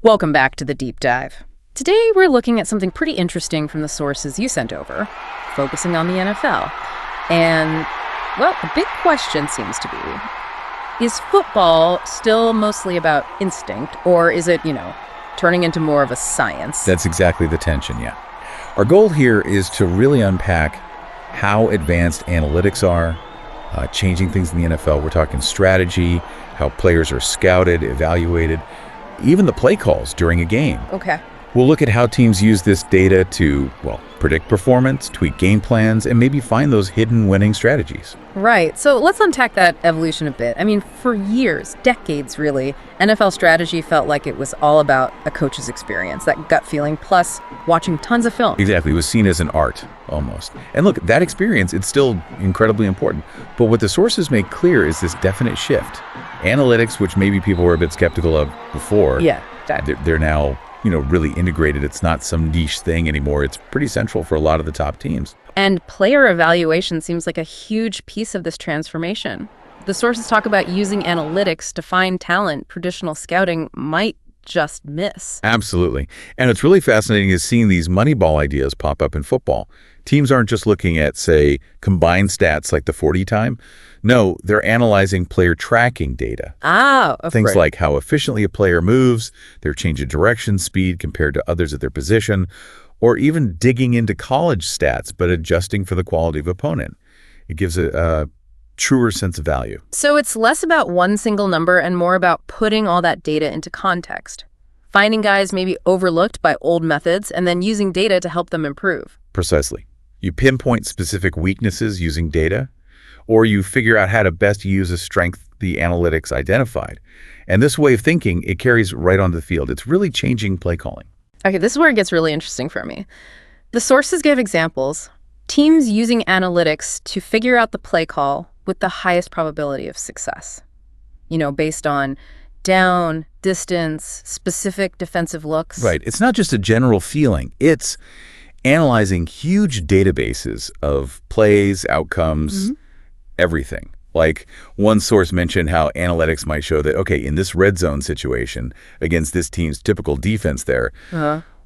Welcome back to the deep dive. Today we're looking at something pretty interesting from the sources you sent over, focusing on the NFL. And, well, the big question seems to be, is football still mostly about instinct, or is it, turning into more of a science? That's exactly the tension, yeah. Our goal here is to really unpack how advanced analytics are, changing things in the NFL. We're talking strategy, how players are scouted, evaluated, even the play calls during a game. Okay. We'll look at how teams use this data to, predict performance, tweak game plans, and maybe find those hidden winning strategies. Right. So let's unpack that evolution a bit. I mean, for years, decades really, NFL strategy felt like it was all about a coach's experience, that gut feeling, plus watching tons of film. Exactly. It was seen as an art, almost. And look, that experience, it's still incredibly important. But what the sources make clear is this definite shift. Analytics, which maybe people were a bit skeptical of before, they're now really integrated. It's not some niche thing anymore. It's pretty central for a lot of the top teams. And player evaluation seems like a huge piece of this transformation. The sources talk about using analytics to find talent traditional scouting might just miss. Absolutely. And what's really fascinating is seeing these Moneyball ideas pop up in football. Teams aren't just looking at, say, combined stats like the 40 time. No, they're analyzing player tracking data. Things like how efficiently a player moves, their change of direction, speed compared to others at their position, or even digging into college stats but adjusting for the quality of opponent. It gives a truer sense of value. So it's less about one single number and more about putting all that data into context. Finding guys maybe overlooked by old methods and then using data to help them improve. Precisely. You pinpoint specific weaknesses using data, or you figure out how to best use a strength the analytics identified. And this way of thinking, it carries right onto the field. It's really changing play calling. Okay, this is where it gets really interesting for me. The sources give examples. Teams using analytics to figure out the play call with the highest probability of success. Based on down, distance, specific defensive looks. Right. It's not just a general feeling. It's analyzing huge databases of plays, outcomes, everything. Like one source mentioned how analytics might show that, okay, in this red zone situation against this team's typical defense there,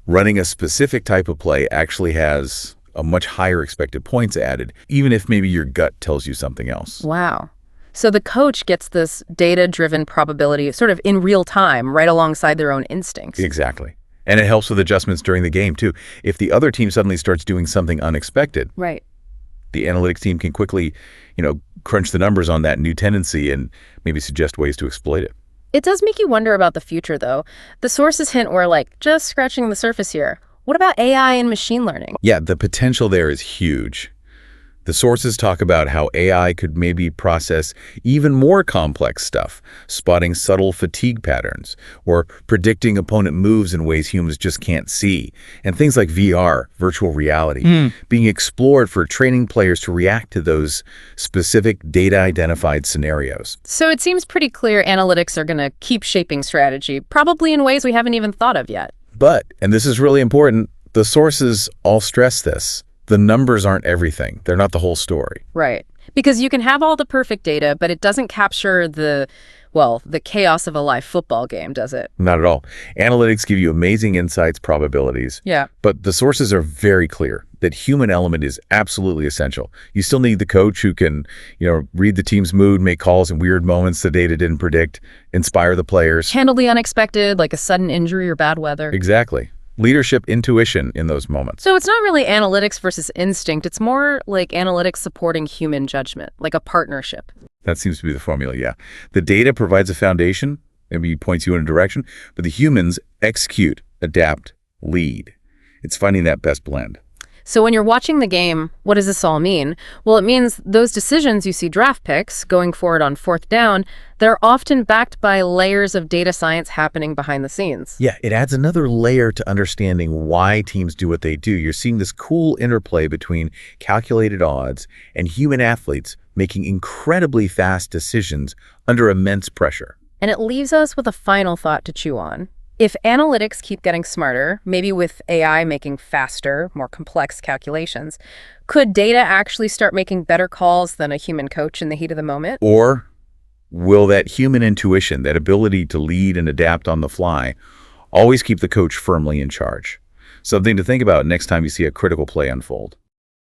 running a specific type of play actually has a much higher expected points added, even if maybe your gut tells you something else. Wow. So the coach gets this data-driven probability sort of in real time, right alongside their own instincts. Exactly. And it helps with adjustments during the game, too. If the other team suddenly starts doing something unexpected, right, the analytics team can quickly, crunch the numbers on that new tendency and maybe suggest ways to exploit it. It does make you wonder about the future, though. The sources hint we're just scratching the surface here. What about AI and machine learning? Yeah, the potential there is huge. The sources talk about how AI could maybe process even more complex stuff, spotting subtle fatigue patterns, or predicting opponent moves in ways humans just can't see, and things like VR, virtual reality, being explored for training players to react to those specific data-identified scenarios. So it seems pretty clear analytics are going to keep shaping strategy, probably in ways we haven't even thought of yet. But, and this is really important, the sources all stress this. The numbers aren't everything. They're not the whole story. Right. Because you can have all the perfect data, but it doesn't capture the chaos of a live football game, does it? Not at all. Analytics give you amazing insights, probabilities. Yeah. But the sources are very clear that human element is absolutely essential. You still need the coach who can, read the team's mood, make calls in weird moments the data didn't predict, inspire the players. Handle the unexpected, like a sudden injury or bad weather. Exactly. Leadership, intuition in those moments. So it's not really analytics versus instinct. It's more like analytics supporting human judgment, like a partnership. That seems to be the formula, yeah. The data provides a foundation, maybe points you in a direction, but the humans execute, adapt, lead. It's finding that best blend. So when you're watching the game, what does this all mean? Well, it means those decisions you see draft picks going forward on fourth down, they're often backed by layers of data science happening behind the scenes. Yeah, it adds another layer to understanding why teams do what they do. You're seeing this cool interplay between calculated odds and human athletes making incredibly fast decisions under immense pressure. And it leaves us with a final thought to chew on. If analytics keep getting smarter, maybe with AI making faster, more complex calculations, could data actually start making better calls than a human coach in the heat of the moment? Or will that human intuition, that ability to lead and adapt on the fly, Always keep the coach firmly in charge. Something to think about next time you see a critical play unfold.